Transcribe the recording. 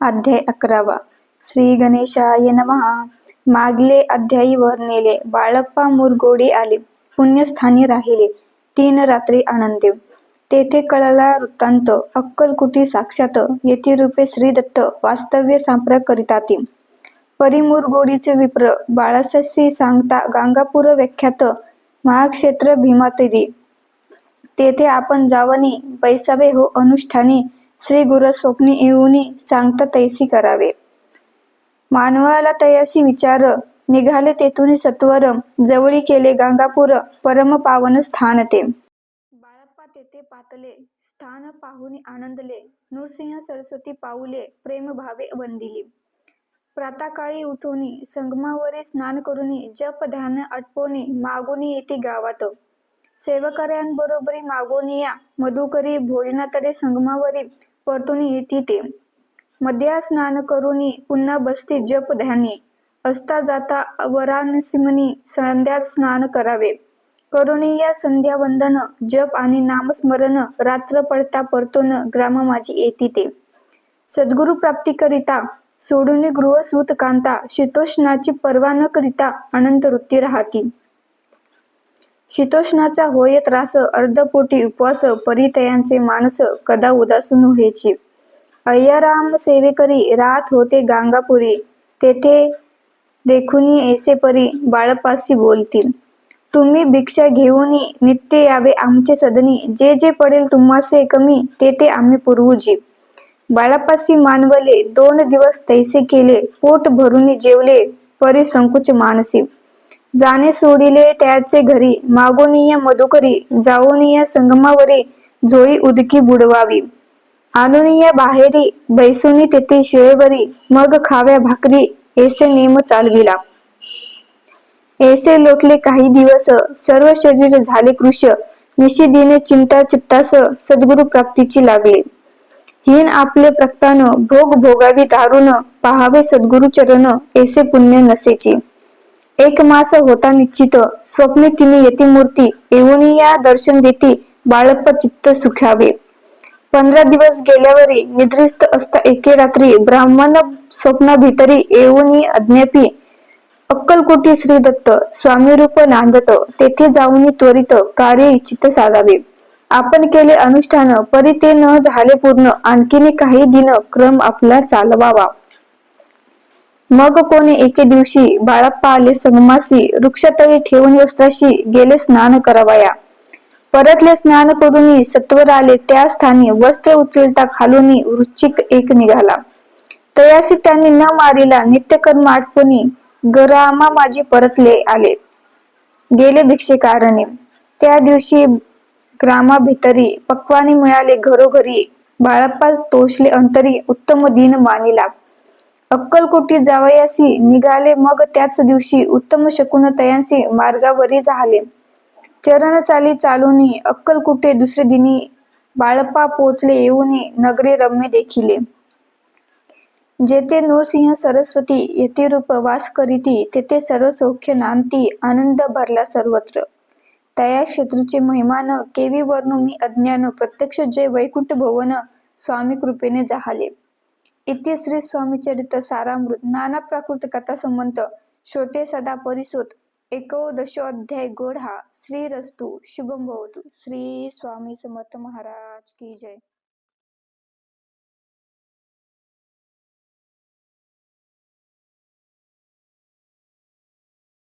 अध्याय 11. श्री गणेशाय नमः. मागले अध्यायी वर्णिले. बाळप्पा मुरगोडी आले, पुण्यस्थानी राहिले 3 रात्री आनंदे. तेथे कळला वृत्तांत. अक्कलकुटी साक्षात यतिरूपे श्रीदत्त वास्तव्य संप्राक करिताती. परी मुरगोडीचे विप्र बाळासासी सांगता गांगापूर व्याख्यात महाक्षेत्र भीमातीरी. तेथे आपण जावनी बैसावे हो अनुष्ठानी. श्री गुरु स्वप्नी येऊनी सांगता तैसी करावे. मानवाला तयासी विचार निघाले तेथून सत्वर. जवळी केले गांगापूर परम पावन स्थान ते. बाळप्पा तेथे पातले स्थान पाहुनी आनंदले. नृसिंह सरस्वती पाऊले प्रेम भावे वंदिली. प्रातःकाळी उठूनी संगमावरी स्नान करूनी जप ध्यान आटपोनी मागुनी येते गावात. सेवकऱ्यांबरोबरी मागोनिया मधुकरी भोजनातरे संगमावरी परतून येती ते. मध्या स्नान करूनी पुन्हा बसती जप ध्यानी. असता जाता वरानसिमनी संध्या स्नान करावे. करूनी या संध्या वंदन जप आणि नामस्मरण रात्र पडता परतून ग्राम माझी येती ते. सद्गुरु प्राप्ती करिता सोडून गृह सूत कांता. शीतोष्णाची पर्वा न करिता अनंत वृत्ती राहती. शीतोष्णाचा होय त्रास अर्धपोटी उपवास परितयांचे मानस कदा उदासून व्हायची. अय्याराम सेवेकरी राहत होते गांगापुरी. तेथे देखुनी ऐसे परी बाळप्पासी बोलतील. तुम्ही भिक्षा घेऊनी नित्य यावे आमचे सदनी. जे जे पडेल तुम्हासे कमी ते ते आम्ही पुरवूजी. बाळप्पासी मानवले 2 दिवस तैसे केले. पोट भरूनी जेवले परी संकुच मानसी. जाणे सोडिले त्याचे घरी. मागोनिया मधुकरी जाऊनिया संगमावरी झोळी उदकी बुडवावी. आणूनिया बाहेरी बैसुनी तेथे शिळेवरी. मग खाव्या भाकरी ऐसे नेम चालविला. ऐसे लोटले काही दिवस. सर्व शरीर झाले कृश. निशिदिने चिंता चित्तास सद्गुरु प्राप्तीची लागले. हीन आपले प्रक्तान भोग भोगावी दारुण. पाहावे सद्गुरु चरण ऐसे पुण्य नसेची. 1 मास होता निश्चित. स्वप्ने तिने यतिमूर्ती येऊनी या दर्शन देती. बाळप्पा चित्त सुखावे. 15 दिवस गेल्यावरी निद्रिस्त असता एके रात्री ब्राह्मण स्वप्नाभितरी येऊनी अज्ञापी अक्कलकोटी श्रीदत्त स्वामीरूप नांदत. तेथे जाऊनी त्वरित कार्य इच्छित साधावे. आपण केले अनुष्ठान परी ते न झाले पूर्ण. आणखीन काही दिन क्रम आपला चालवावा. मग कोणी एके दिवशी बाळप्पा आले संगमासी. वृक्षतळी ठेवून वस्त्राशी गेले स्नान करावया. परतले स्नान करूनी सत्वर आले त्या स्थानी. वस्त्र उचलता खालूनी वृश्चिक एक निघाला. तयासी त्यांनी न मारिला नित्यकर्म आटपूनी ग्रामा माझी परतले आले. गेले भिक्षेकारणे. त्या दिवशी ग्रामाभितरी पक्वाने मिळाले घरोघरी. बाळप्पा तोषले अंतरी उत्तम दिन मानिला. अक्कलकोटी जावयासी निघाले मग त्याच दिवशी. उत्तम शकुन तयांसी मार्गावरी झाले. चरण चाली चालूनी अक्कलकुटे दुसरे दिनी. बाळप्पा पोचले येऊनी नगरी रम्य देखिले. जेथे नृसिंह सरस्वती यतिरूप वास करीती. तेथे सर्व सौख्य नांदती. आनंद भरला सर्वत्र. तया क्षेत्रचे महिमान केवी वर्णू मी अज्ञान. प्रत्यक्ष जय वैकुंठ भवन स्वामी कृपेने जाहले. इति श्री स्वामी चरित सारामृत नाना प्राकृत कथा संबंध श्रोते सदा परिसोत 11 अध्याय गोढा. श्रीरस्तु शुभम भवतु. श्री स्वामी समर्थ महाराज की जय.